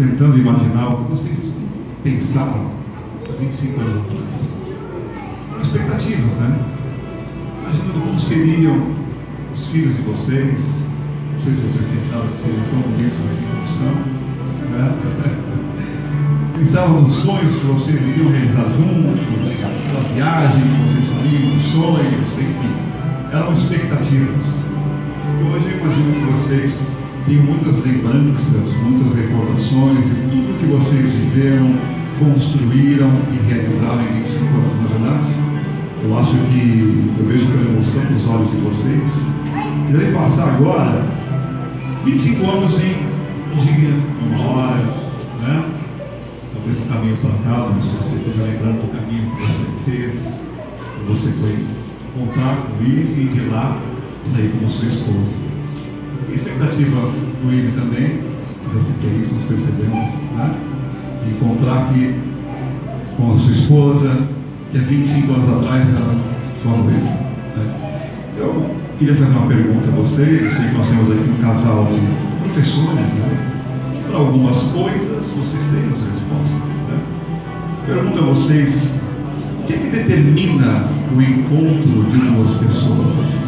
tentando imaginar o que vocês pensavam há 25 anos atrás. Expectativas, né? Imaginando como seriam os filhos de vocês. Não sei se vocês pensavam que seriam tão bonitos assim como são, né? Pensavam nos sonhos que vocês iriam realizar juntos, aquela viagem que vocês fariam, os sonhos, enfim. Eram expectativas. E hoje eu imagino que vocês tenham muitas lembranças, muitas recordações de tudo que vocês viveram, construíram e realizaram em 25 anos, na verdade. Eu acho que eu vejo pela emoção nos olhos de vocês. E deve passar agora 25 anos em um dia, uma hora, né? Talvez um caminho plantado, não sei se você esteja lembrando do caminho que você fez, que você foi encontrar com o Ive e de lá sair com a sua esposa. E expectativa do Ive também, já citei isso, nós percebemos, né? De encontrar aqui com a sua esposa, que há 25 anos atrás era sua noiva, né? Eu queria fazer uma pergunta a vocês. Eu sei que nós temos aqui um casal de professores, né? Para algumas coisas vocês têm as respostas, né? Pergunto a vocês: o que determina o encontro de duas pessoas?